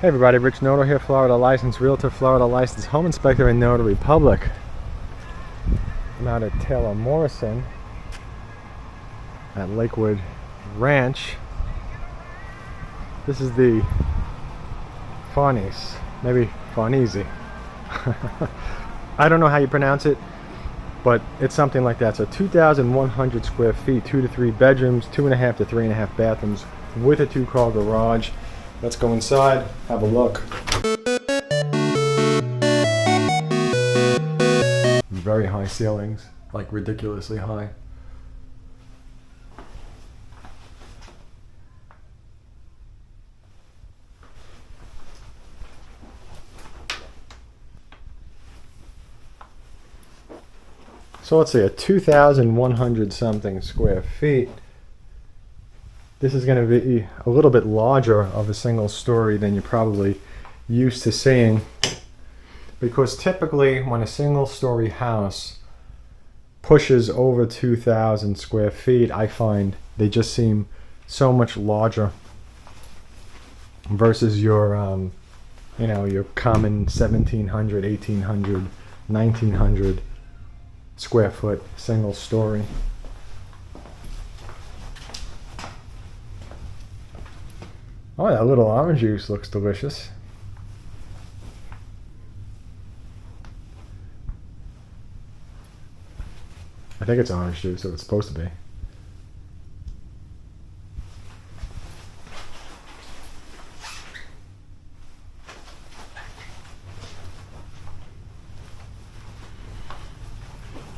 Hey everybody, Rich Noto here, Florida licensed realtor, Florida licensed home inspector in Notary Public. I'm out at Taylor Morrison at Lakewood Ranch. This is the Farnese, maybe Farnese. I don't know how you pronounce it, but it's something like that. So 2,100 square feet, 2 to 3 bedrooms, 2.5 to 3.5 bathrooms with a 2-car garage. Let's go inside, have a look. Very high ceilings, like ridiculously high. So let's see, a 2,100 something square feet. This is going to be a little bit larger of a single story than you're probably used to seeing, because typically when a single story house pushes over 2,000 square feet, I find they just seem so much larger versus your your common 1,700, 1,800, 1,900 square foot single story. Oh, that little orange juice looks delicious. I think it's orange juice, so it's supposed to be.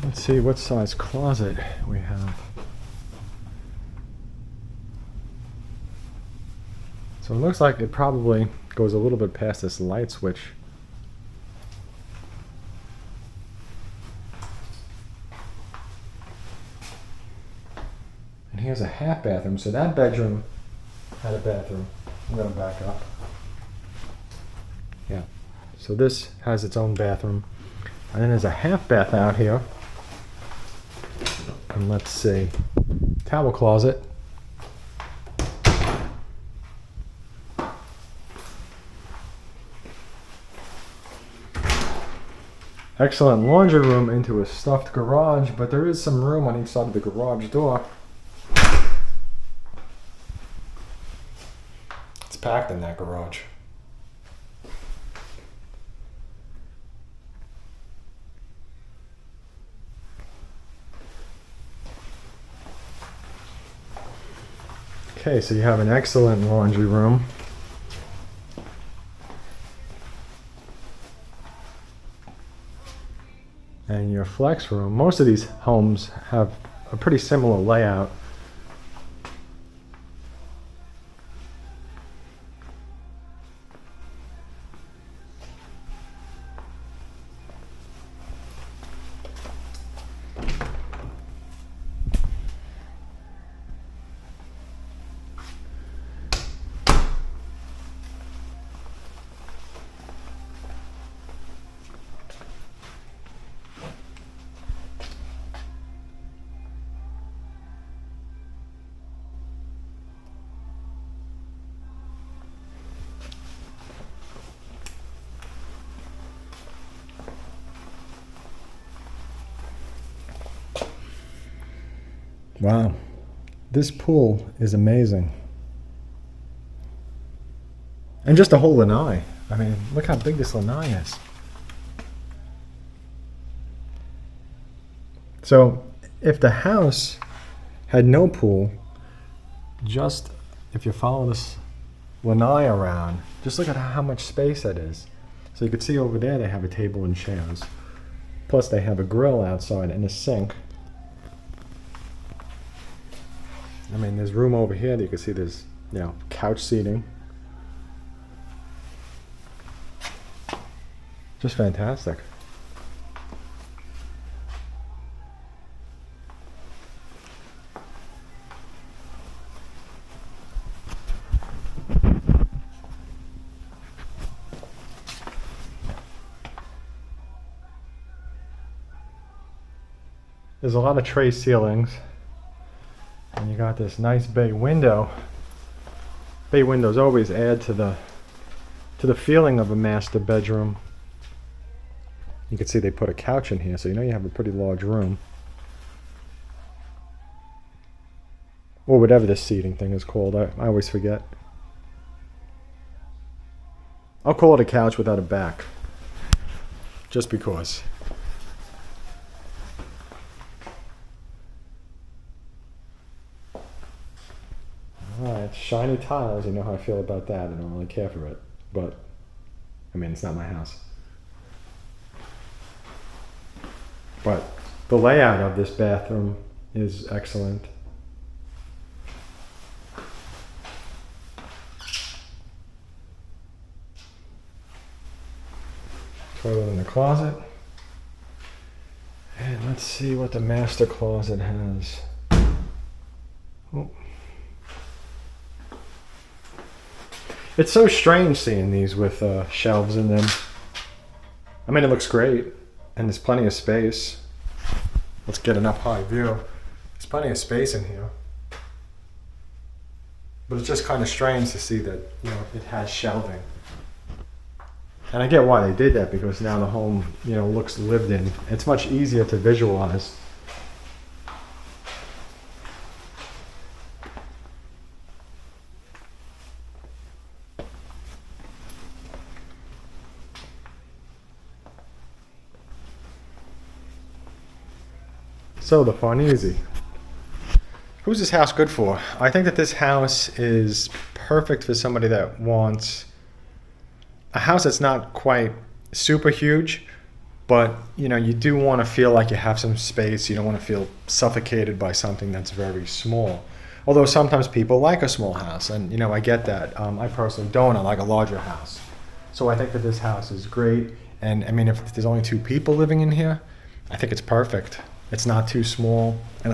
Let's see what size closet we have. So it looks like it probably goes a little bit past this light switch. And here's a half bathroom. So that bedroom had a bathroom. I'm going to back up. Yeah. So this has its own bathroom. And then there's a half bath out here. And let's see. Towel closet. Excellent laundry room into a stuffed garage, but there is some room on each side of the garage door. It's packed in that garage. Okay, so you have an excellent laundry room. And your flex room. Most of these homes have a pretty similar layout. Wow, this pool is amazing. And just a whole lanai. I mean, look how big this lanai is. So, if the house had no pool, just if you follow this lanai around, just look at how much space that is. So you can see over there they have a table and chairs. Plus they have a grill outside and a sink. I mean, there's room over here that you can see there's, couch seating. Just fantastic. There's a lot of tray ceilings. And you got this nice bay window. Bay windows always add to to the feeling of a master bedroom. You can see they put a couch in here, so you know you have a pretty large room. Or whatever this seating thing is called. I always forget. I'll call it a couch without a back. Just because. Alright, shiny tiles. You know how I feel about that. I don't really care for it. But, I mean, it's not my house. But the layout of this bathroom is excellent. Toilet in the closet. And let's see what the master closet has. Oh. It's so strange seeing these with shelves in them. I mean, it looks great, and there's plenty of space. Let's get an up-high view. There's plenty of space in here. But it's just kind of strange to see that, you know, it has shelving. And I get why they did that, because now the home, you know, looks lived in. It's much easier to visualize. So the Farnese. Who's this house good for? I think that this house is perfect for somebody that wants a house that's not quite super huge, but you know, you do want to feel like you have some space. You don't want to feel suffocated by something that's very small. Although sometimes people like a small house, and you know, I get that. I personally don't. I like a larger house. So I think that this house is great. And I mean, if there's only 2 people living in here, I think it's perfect. It's not too small, and